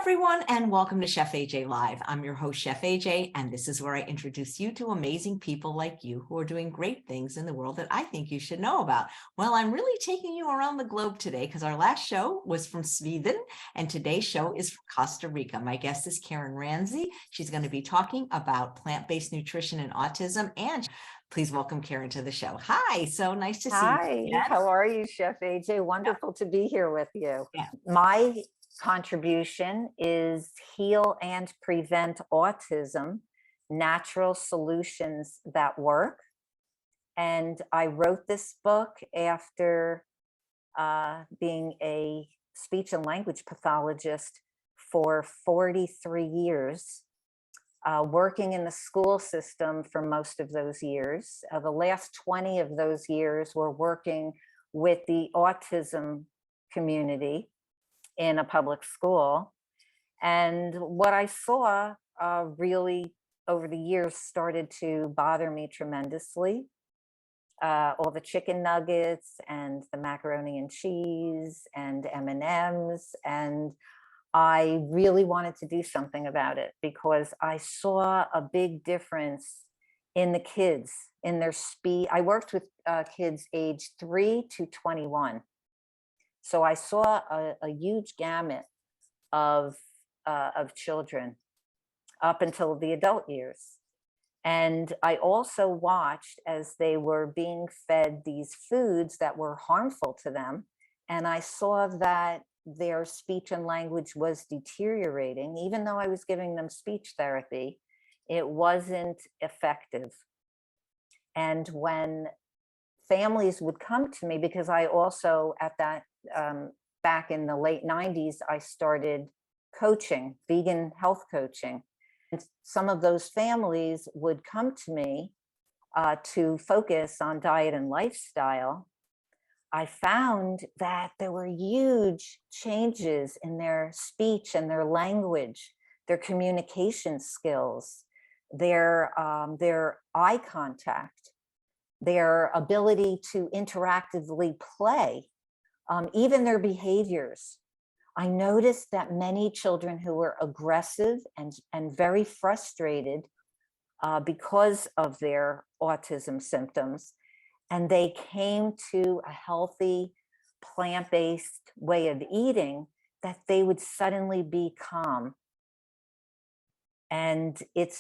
everyone, and welcome to Chef AJ Live. I'm your host, Chef AJ, and this is where I introduce you to amazing people like you who are doing great things in the world that I think you should know about. Well, I'm really taking you around the globe today because our last show was from Sweden, and today's show is from Costa Rica. My guest is Karen Ranzi. She's going to be talking about plant-based nutrition and autism, and please welcome Karen to the show. Hi, so nice to see you. Hi, how are you, Chef AJ? Wonderful to be here with you. My contribution is Heal and Prevent Autism, Natural Solutions That Work. And I wrote this book after being a speech and language pathologist for 43 years, working in the school system for most of those years. The last 20 of those years were working with the autism community in a public school. And what I saw really over the years started to bother me tremendously. All the chicken nuggets and the macaroni and cheese and M&Ms, and I really wanted to do something about it because I saw a big difference in the kids, in their speed. I worked with kids age 3 to 21. So I saw a huge gamut of children up until the adult years. And I also watched as they were being fed these foods that were harmful to them. And I saw that their speech and language was deteriorating. Even though I was giving them speech therapy, it wasn't effective. And when families would come to me, because I also at that back in the late 90s, I started coaching, vegan health coaching. And some of those families would come to me to focus on diet and lifestyle. I found that there were huge changes in their speech and their language, their communication skills, their eye contact, their ability to interactively play, even their behaviors. I noticed that many children who were aggressive and very frustrated because of their autism symptoms, and they came to a healthy plant-based way of eating, that they would suddenly be calm. And it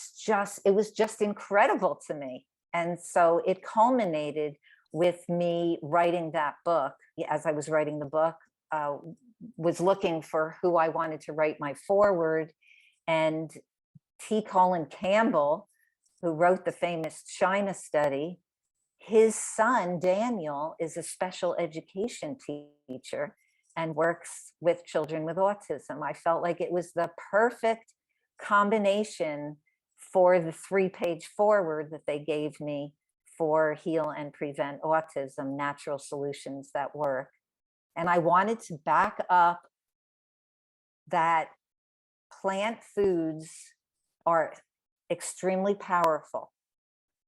was just incredible to me. And so it culminated with me writing that book. As I was writing the book, was looking for who I wanted to write my foreword, and T. Colin Campbell, who wrote the famous China study, his son Daniel is a special education teacher and works with children with autism. I felt like it was the perfect combination for the 3-page foreword that they gave me for Heal and Prevent Autism, Natural Solutions That Work. And I wanted to back up that plant foods are extremely powerful,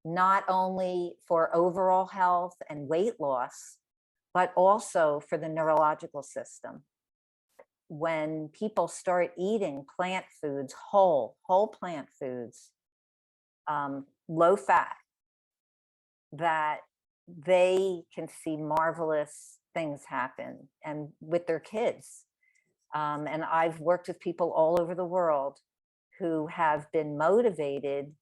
not only for overall health and weight loss, but also for the neurological system. When people start eating plant foods, whole plant foods, low fat, that they can see marvelous things happen and with their kids. And I've worked with people all over the world who have been motivated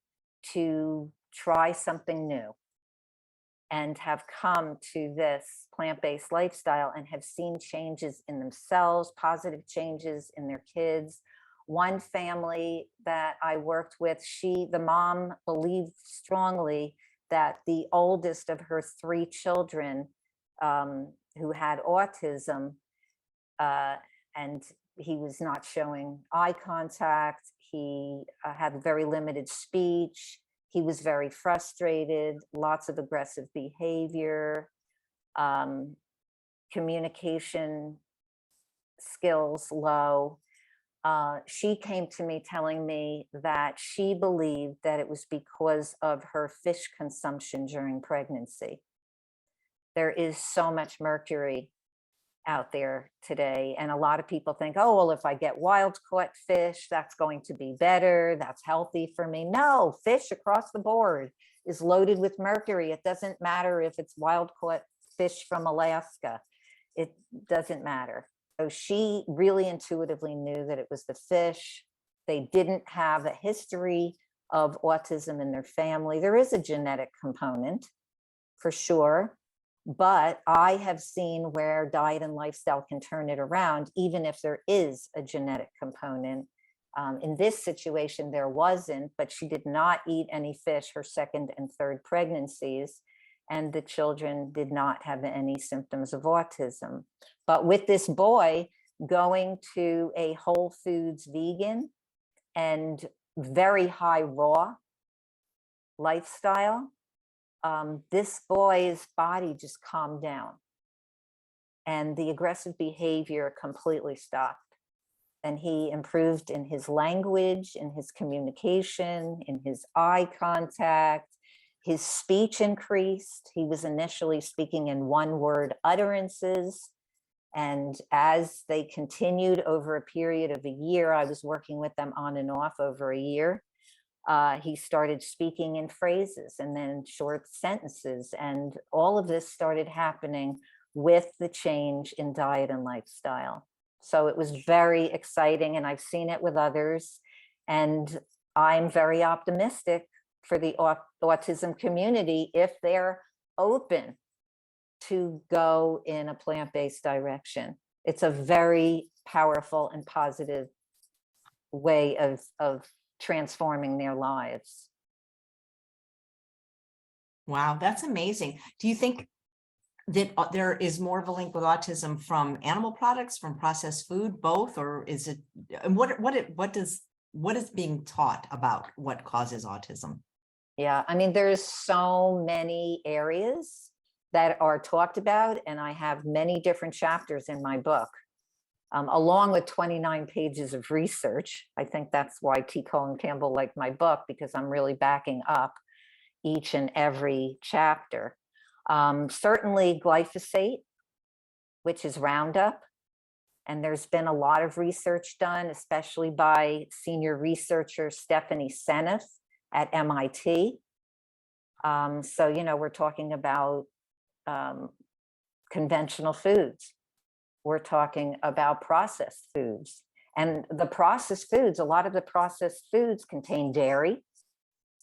to try something new and have come to this plant-based lifestyle and have seen changes in themselves, positive changes in their kids. One family that I worked with, the mom believed strongly that the oldest of her 3 children who had autism, and he was not showing eye contact, he had very limited speech, he was very frustrated, lots of aggressive behavior, communication skills low. She came to me telling me that she believed that it was because of her fish consumption during pregnancy. There is so much mercury out there today. And a lot of people think, oh, well, if I get wild caught fish, that's going to be better. That's healthy for me. No, fish across the board is loaded with mercury. It doesn't matter if it's wild caught fish from Alaska. It doesn't matter. So she really intuitively knew that it was the fish. They didn't have a history of autism in their family. There is a genetic component for sure, but I have seen where diet and lifestyle can turn it around, even if there is a genetic component. In this situation, there wasn't, but she did not eat any fish her second and third pregnancies, and the children did not have any symptoms of autism. But with this boy going to a Whole Foods vegan and very high raw lifestyle, this boy's body just calmed down and the aggressive behavior completely stopped. And he improved in his language, in his communication, in his eye contact. His speech increased. He was initially speaking in one-word utterances. And as they continued over a period of a year, I was working with them on and off over a year. He started speaking in phrases and then short sentences. And all of this started happening with the change in diet and lifestyle. So it was very exciting, and I've seen it with others. And I'm very optimistic for the autism community if they're open to go in a plant-based direction. It's a very powerful and positive way of transforming their lives. Wow, that's amazing. Do you think that there is more of a link with autism from animal products, from processed food, both, or is it? And what is being taught about what causes autism? Yeah, I mean, there's so many areas that are talked about, and I have many different chapters in my book, along with 29 pages of research. I think that's why T. Colin Campbell liked my book, because I'm really backing up each and every chapter. Certainly glyphosate, which is Roundup. And there's been a lot of research done, especially by senior researcher Stephanie Seneff at MIT. So, you know, we're talking about conventional foods. We're talking about processed foods. And the processed foods, a lot of the processed foods contain dairy.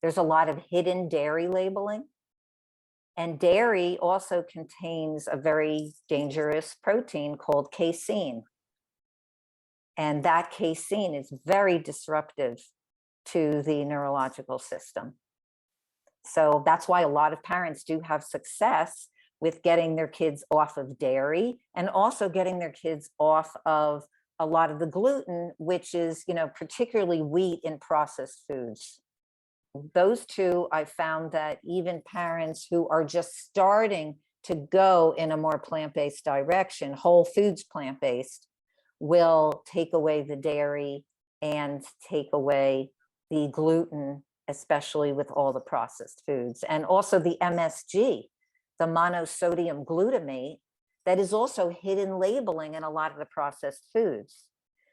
There's a lot of hidden dairy labeling. And dairy also contains a very dangerous protein called casein. And that casein is very disruptive to the neurological system. So that's why a lot of parents do have success with getting their kids off of dairy and also getting their kids off of a lot of the gluten, which is, you know, particularly wheat in processed foods. Those two, I found that even parents who are just starting to go in a more plant-based direction, whole foods plant-based, will take away the dairy and take away the gluten, especially with all the processed foods. And also the MSG, the monosodium glutamate, that is also hidden labeling in a lot of the processed foods.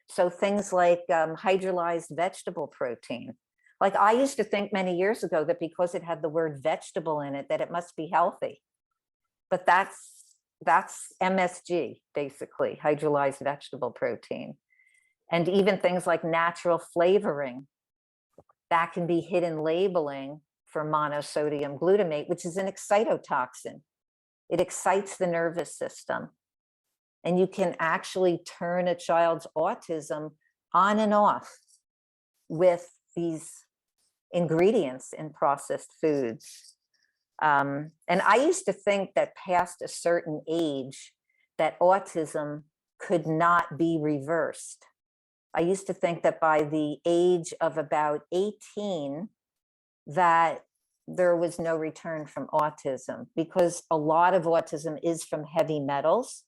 So things like hydrolyzed vegetable protein. Like I used to think many years ago that because it had the word vegetable in it, that it must be healthy. But that's MSG, basically, hydrolyzed vegetable protein. And even things like natural flavoring, that can be hidden labeling for monosodium glutamate, which is an excitotoxin. It excites the nervous system. And you can actually turn a child's autism on and off with these ingredients in processed foods. And I used to think that past a certain age, that autism could not be reversed. I used to think that by the age of about 18, that there was no return from autism, because a lot of autism is from heavy metals,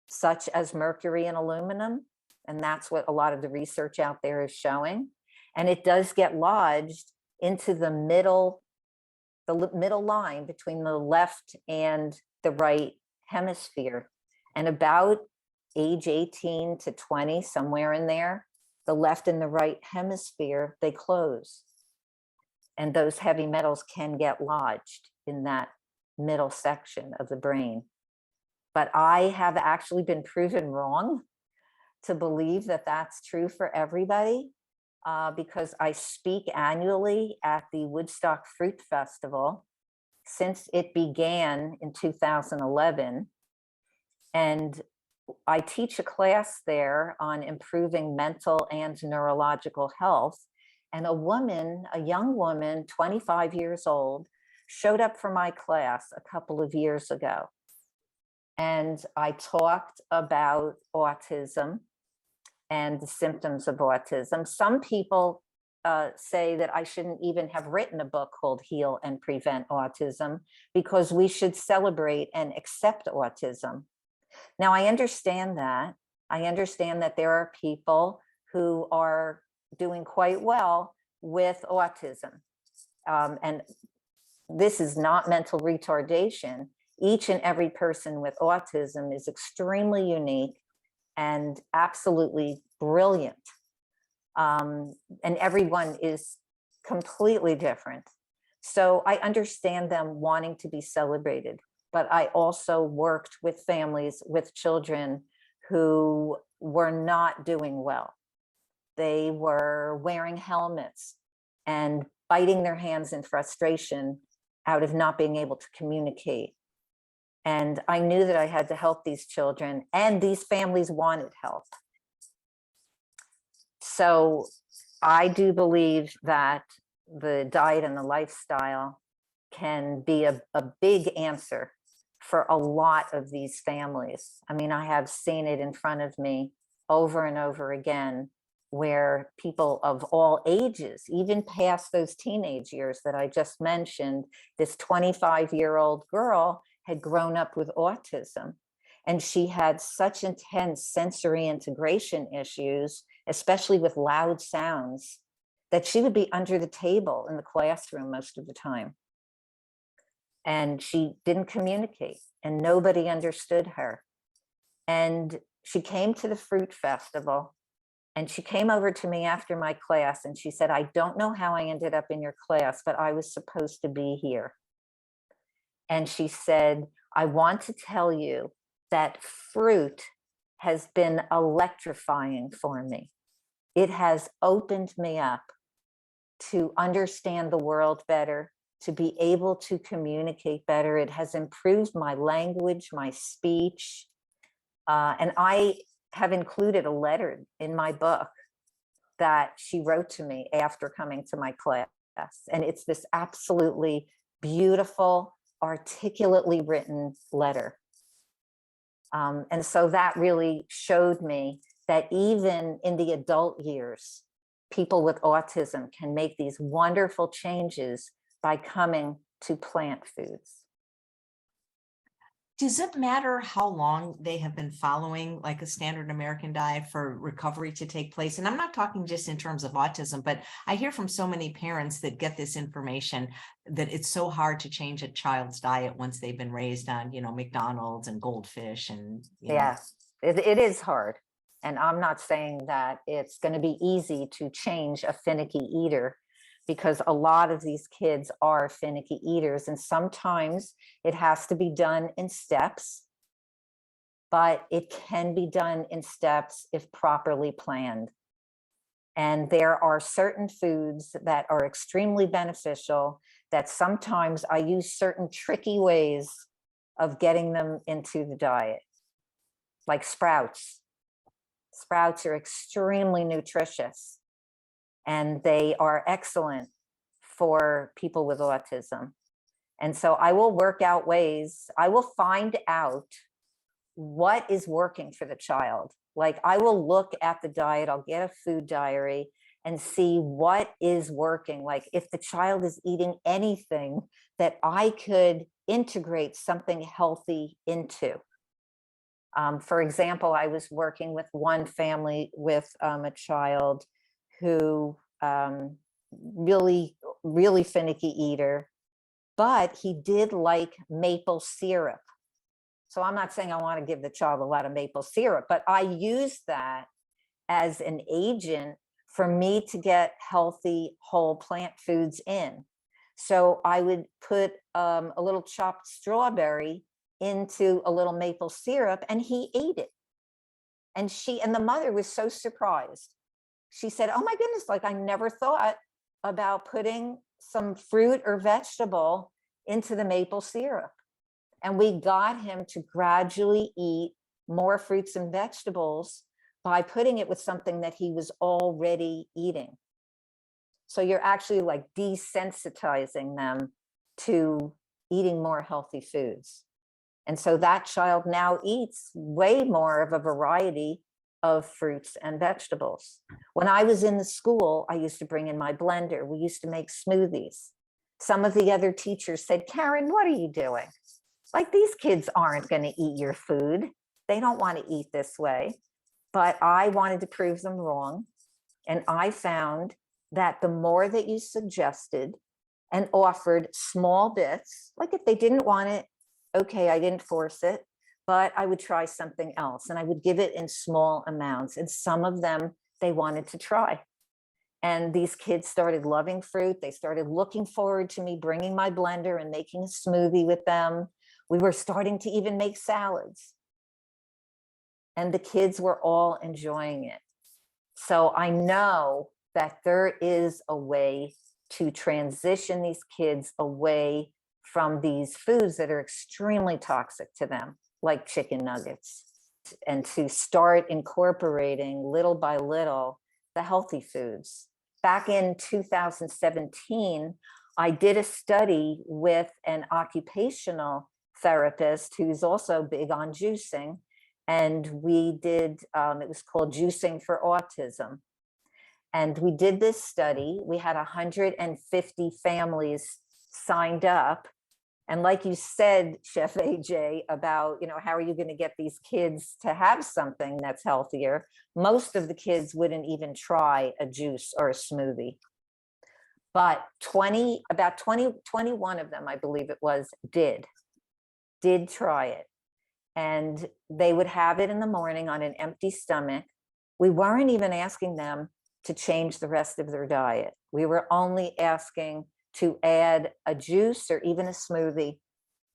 such as mercury and aluminum. And that's what a lot of the research out there is showing. And it does get lodged into the middle line between the left and the right hemisphere. And about age 18 to 20, somewhere in there, the left and the right hemisphere, they close. And those heavy metals can get lodged in that middle section of the brain. But I have actually been proven wrong to believe that that's true for everybody, because I speak annually at the Woodstock Fruit Festival since it began in 2011. And I teach a class there on improving mental and neurological health. And a young woman, 25 years old, showed up for my class a couple of years ago. And I talked about autism and the symptoms of autism. Some people say that I shouldn't even have written a book called Heal and Prevent Autism, because we should celebrate and accept autism. Now, I understand that. I understand that there are people who are doing quite well with autism. And this is not mental retardation. Each and every person with autism is extremely unique and absolutely brilliant. And everyone is completely different. So I understand them wanting to be celebrated, but I also worked with families with children who were not doing well. They were wearing helmets and biting their hands in frustration out of not being able to communicate. And I knew that I had to help these children, and these families wanted help. So I do believe that the diet and the lifestyle can be a big answer for a lot of these families. I mean, I have seen it in front of me over and over again, where people of all ages, even past those teenage years that I just mentioned, this 25-year-old girl had grown up with autism, and she had such intense sensory integration issues, especially with loud sounds, that she would be under the table in the classroom most of the time. And she didn't communicate, and nobody understood her. And she came to the fruit festival, and she came over to me after my class, and she said, "I don't know how I ended up in your class, but I was supposed to be here." And she said, "I want to tell you that fruit has been electrifying for me. It has opened me up to understand the world better, to be able to communicate better. It has improved my language, my speech." And I have included a letter in my book that she wrote to me after coming to my class. And it's this absolutely beautiful, articulately written letter. And so that really showed me that even in the adult years, people with autism can make these wonderful changes by coming to plant foods. Does it matter how long they have been following like a standard American diet for recovery to take place? And I'm not talking just in terms of autism, but I hear from so many parents that get this information that it's so hard to change a child's diet once they've been raised on, McDonald's and goldfish and, Yes, it is hard. And I'm not saying that it's going to be easy to change a finicky eater, because a lot of these kids are finicky eaters, and sometimes it has to be done in steps, but it can be done in steps if properly planned. And there are certain foods that are extremely beneficial that sometimes I use certain tricky ways of getting them into the diet, like sprouts. Sprouts are extremely nutritious, and they are excellent for people with autism. And so I will work out ways, I will find out what is working for the child. Like, I will look at the diet, I'll get a food diary and see what is working. Like, if the child is eating anything that I could integrate something healthy into. For example, I was working with one family with a child who really finicky eater, but he did like maple syrup. So I'm not saying I want to give the child a lot of maple syrup, but I use that as an agent for me to get healthy whole plant foods in. So I would put a little chopped strawberry into a little maple syrup, and he ate it. And the mother was so surprised. She said, "Oh my goodness, like I never thought about putting some fruit or vegetable into the maple syrup." And we got him to gradually eat more fruits and vegetables by putting it with something that he was already eating. So you're actually like desensitizing them to eating more healthy foods. And so that child now eats way more of a variety of fruits and vegetables. When I was in the school, I used to bring in my blender. We used to make smoothies. Some of the other teachers said, "Karen, what are you doing? Like, these kids aren't going to eat your food. They don't want to eat this way." But I wanted to prove them wrong. And I found that the more that you suggested and offered small bits, like if they didn't want it, okay, I didn't force it, but I would try something else and I would give it in small amounts. And some of them they wanted to try. And these kids started loving fruit. They started looking forward to me bringing my blender and making a smoothie with them. We were starting to even make salads. And the kids were all enjoying it. So I know that there is a way to transition these kids away from these foods that are extremely toxic to them, like chicken nuggets, and to start incorporating little by little the healthy foods. Back in 2017, I did a study with an occupational therapist who's also big on juicing. And we did, it was called Juicing for Autism. And we did this study. We had 150 families signed up. And like you said, Chef AJ, about, how are you going to get these kids to have something that's healthier? Most of the kids wouldn't even try a juice or a smoothie. But 21 of them, I believe it was, did try it. And they would have it in the morning on an empty stomach. We weren't even asking them to change the rest of their diet. We were only asking to add a juice or even a smoothie,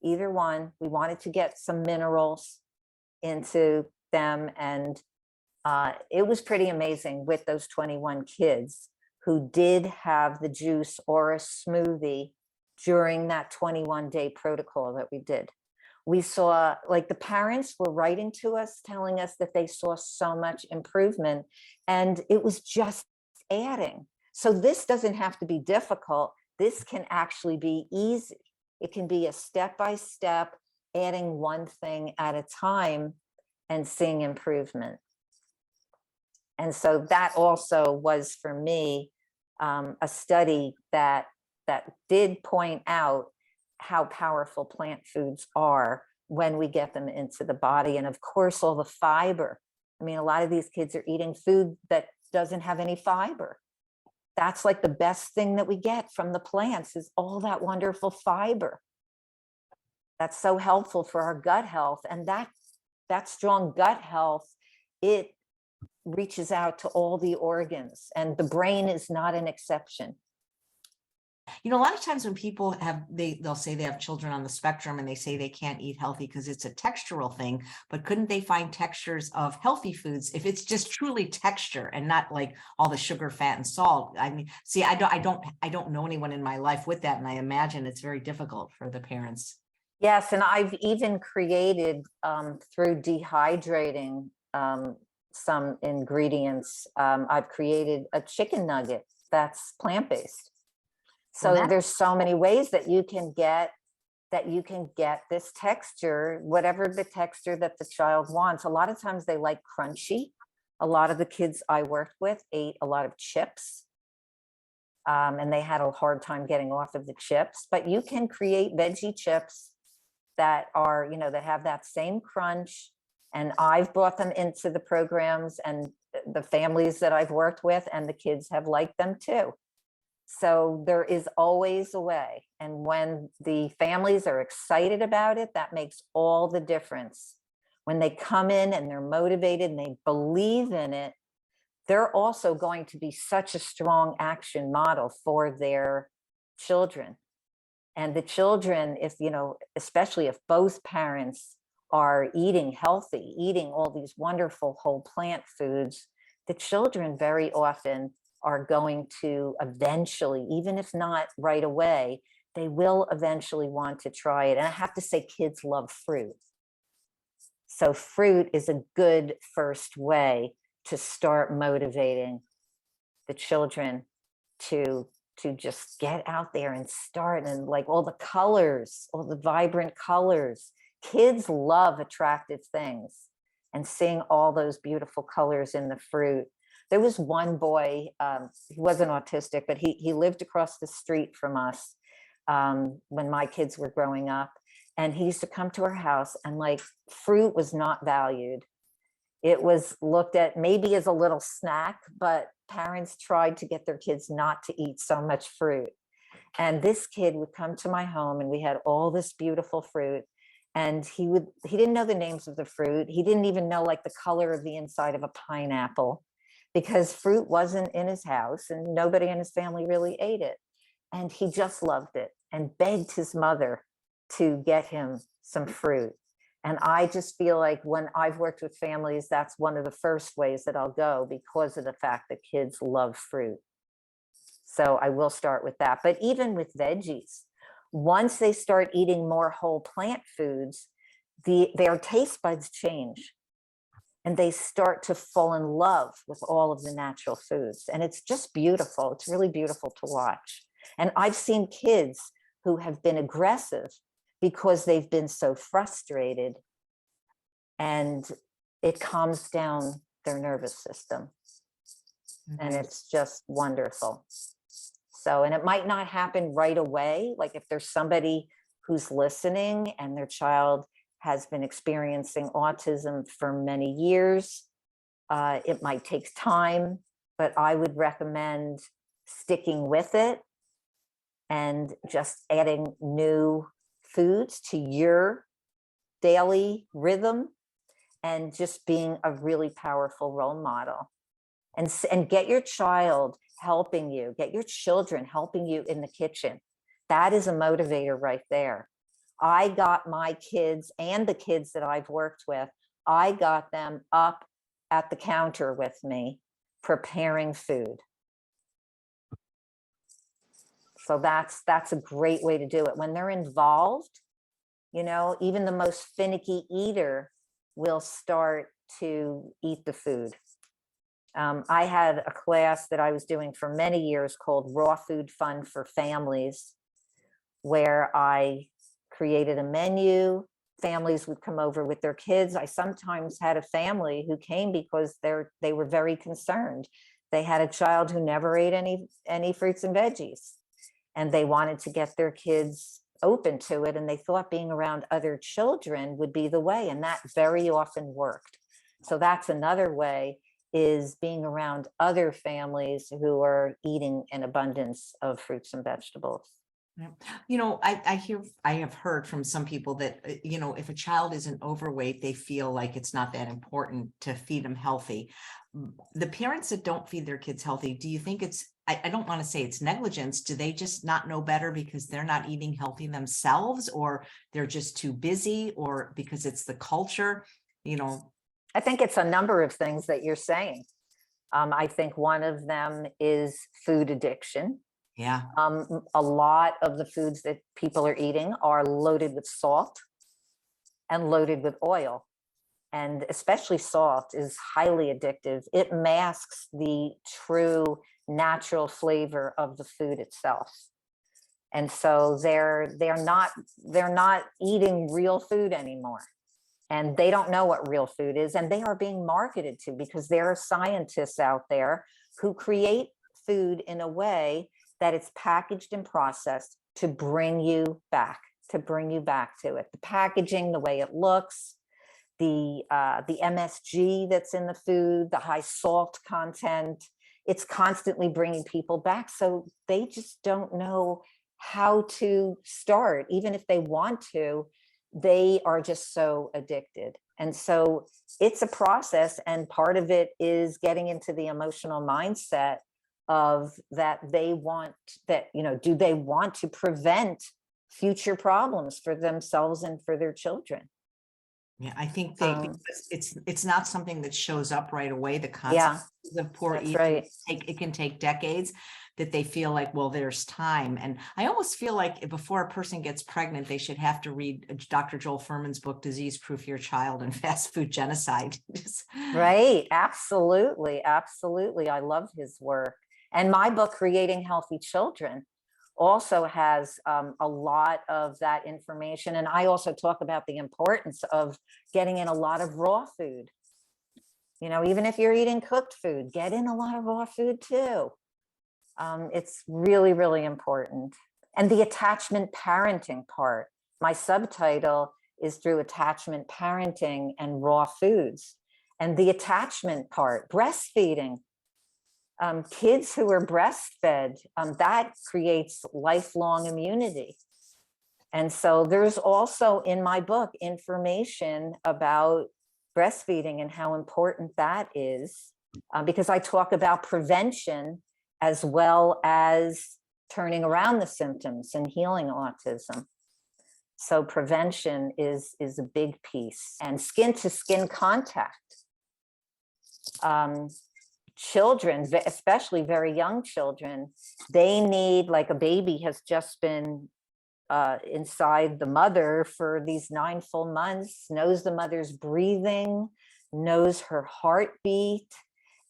either one. We wanted to get some minerals into them. And it was pretty amazing with those 21 kids who did have the juice or a smoothie during that 21-day protocol that we did. We saw, like, the parents were writing to us, telling us that they saw so much improvement, and it was just adding. So this doesn't have to be difficult. This can actually be easy. It can be a step-by-step, adding one thing at a time and seeing improvement. And so that also was, for me, a study that did point out how powerful plant foods are when we get them into the body. And of course, all the fiber. I mean, a lot of these kids are eating food that doesn't have any fiber. That's like the best thing that we get from the plants, is all that wonderful fiber. That's so helpful for our gut health. And that strong gut health, it reaches out to all the organs, and the brain is not an exception. A lot of times when people they'll say they have children on the spectrum and they say they can't eat healthy because it's a textural thing, but couldn't they find textures of healthy foods if it's just truly texture and not like all the sugar, fat, and salt? I mean, see, I don't know anyone in my life with that, and I imagine it's very difficult for the parents. Yes, and I've even created through dehydrating some ingredients. I've created a chicken nugget that's plant-based. So there's so many ways that you can get this texture, whatever the texture that the child wants. A lot of times they like crunchy. A lot of the kids I worked with ate a lot of chips, and they had a hard time getting off of the chips. But you can create veggie chips that are, that have that same crunch. And I've brought them into the programs and the families that I've worked with, and the kids have liked them too. So there is always a way. And when the families are excited about it, that makes all the difference. When they come in and they're motivated and they believe in it, they're also going to be such a strong action model for their children. And the children, if, you know, especially if both parents are eating healthy, eating all these wonderful whole plant foods, the children very often are going to eventually, even if not right away, they will eventually want to try it. And I have to say, kids love fruit. So fruit is a good first way to start motivating the children to just get out there and start. And like all the colors, all the vibrant colors, kids love attractive things, and seeing all those beautiful colors in the fruit. There was one boy, he wasn't autistic, but he lived across the street from us when my kids were growing up. And he used to come to our house, and like fruit was not valued. It was looked at maybe as a little snack, but parents tried to get their kids not to eat so much fruit. And this kid would come to my home, and we had all this beautiful fruit. And he didn't know the names of the fruit. He didn't even know like the color of the inside of a pineapple, because fruit wasn't in his house and nobody in his family really ate it. And he just loved it and begged his mother to get him some fruit. And I just feel like when I've worked with families, that's one of the first ways that I'll go, because of the fact that kids love fruit. So I will start with that. But even with veggies, once they start eating more whole plant foods, their taste buds change, and they start to fall in love with all of the natural foods. And it's just beautiful. It's really beautiful to watch. And I've seen kids who have been aggressive because they've been so frustrated, and it calms down their nervous system. And it's just wonderful. So, and it might not happen right away. Like if there's somebody who's listening and their child has been experiencing autism for many years, it might take time, but I would recommend sticking with it and just adding new foods to your daily rhythm, and just being a really powerful role model. And get your child helping you, get your children helping you in the kitchen. That is a motivator right there. I got my kids and the kids that I've worked with, I got them up at the counter with me preparing food. So that's a great way to do it. When they're involved, you know, even the most finicky eater will start to eat the food. I had a class that I was doing for many years called Raw Food Fun for Families, where I created a menu. Families would come over with their kids. I sometimes had a family who came because they were very concerned. They had a child who never ate any fruits and veggies, and they wanted to get their kids open to it, and they thought being around other children would be the way, and that very often worked. So that's another way, is being around other families who are eating an abundance of fruits and vegetables. You know, I have heard from some people that, you know, if a child isn't overweight, they feel like it's not that important to feed them healthy. The parents that don't feed their kids healthy, do you think it's, I don't want to say it's negligence. Do they just not know better because they're not eating healthy themselves, or they're just too busy, or because it's the culture, you know? I think it's a number of things that you're saying. I think one of them is food addiction. Yeah. A lot of the foods that people are eating are loaded with salt and loaded with oil. And especially salt is highly addictive. It masks the true natural flavor of the food itself. And so they're not eating real food anymore. And they don't know what real food is, and they are being marketed to, because there are scientists out there who create food in a way that it's packaged and processed to bring you back to it. The packaging, the way it looks, the MSG that's in the food, the high salt content, it's constantly bringing people back. So they just don't know how to start. Even if they want to, they are just so addicted. And so it's a process. And part of it is getting into the emotional mindset of that they want that, do they want to prevent future problems for themselves and for their children? Yeah, I think because it's not something that shows up right away. The Yeah, consequences of poor that's eating, right. it can take decades, that they feel like, well, there's time. And I almost feel like before a person gets pregnant, they should have to read Dr. Joel Fuhrman's book, Disease Proof Your Child and Fast Food Genocide. Right. Absolutely. Absolutely. I love his work. And my book, Creating Healthy Children, also has a lot of that information. And I also talk about the importance of getting in a lot of raw food. Even if you're eating cooked food, get in a lot of raw food too. It's really, really important. And the attachment parenting part, my subtitle is Through Attachment Parenting and Raw Foods. And the attachment part, breastfeeding, kids who are breastfed, that creates lifelong immunity. And so there's also in my book information about breastfeeding and how important that is, because I talk about prevention as well as turning around the symptoms and healing autism. So prevention is a big piece, and skin to skin contact. Children, especially very young children, they need, like a baby has just been inside the mother for these 9 full months, knows the mother's breathing, knows her heartbeat.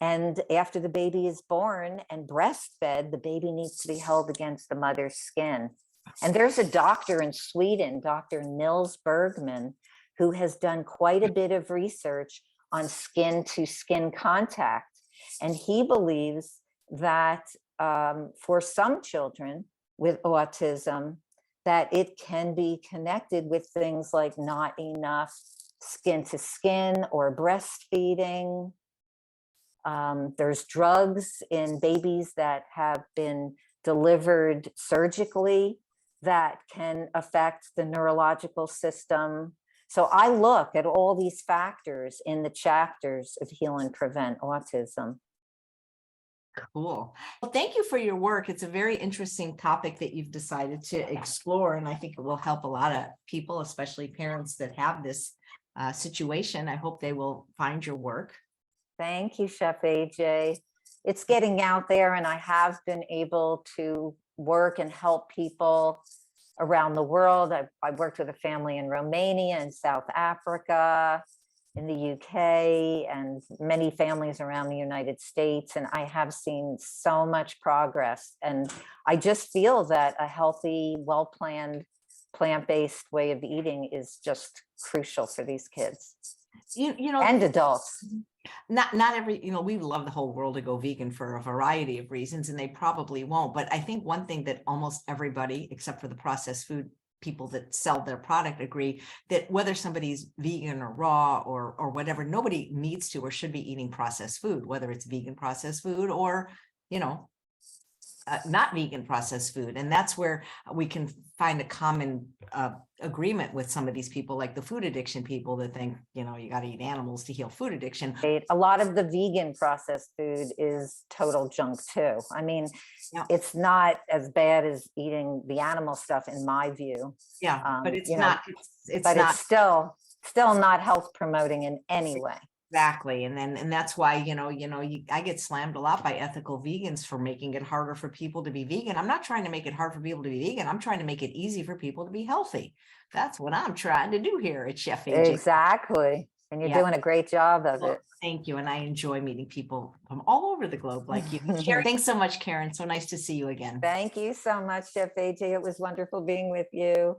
And after the baby is born and breastfed, the baby needs to be held against the mother's skin. And there's a doctor in Sweden, Dr. Nils Bergman, who has done quite a bit of research on skin to skin contact. And he believes that for some children with autism, that it can be connected with things like not enough skin to skin or breastfeeding. There's drugs in babies that have been delivered surgically that can affect the neurological system. So I look at all these factors in the chapters of Heal and Prevent Autism. Cool. Well, thank you for your work. It's a very interesting topic that you've decided to explore, and I think it will help a lot of people, especially parents that have this situation. I hope they will find your work. Thank you, Chef AJ. It's getting out there, and I have been able to work and help people around the world. I've worked with a family in Romania and South Africa, in the UK, and many families around the United States. And I have seen so much progress. And I just feel that a healthy, well-planned, plant-based way of eating is just crucial for these kids. And adults. Not every, we love the whole world to go vegan for a variety of reasons, and they probably won't. But I think one thing that almost everybody, except for the processed food people that sell their product, agree that whether somebody's vegan or raw or whatever, nobody needs to or should be eating processed food, whether it's vegan processed food or, not vegan processed food. And that's where we can find a common agreement with some of these people, like the food addiction people that think, you got to eat animals to heal food addiction. A lot of the vegan processed food is total junk too. I mean, it's not as bad as eating the animal stuff in my view. Yeah, but it's it's still not health promoting in any way. Exactly. And that's why, I get slammed a lot by ethical vegans for making it harder for people to be vegan. I'm not trying to make it hard for people to be vegan. I'm trying to make it easy for people to be healthy. That's what I'm trying to do here at Chef AJ. Exactly. And you're doing a great job of it. Thank you. And I enjoy meeting people from all over the globe like you. Thanks so much, Karen. So nice to see you again. Thank you so much, Chef AJ. It was wonderful being with you.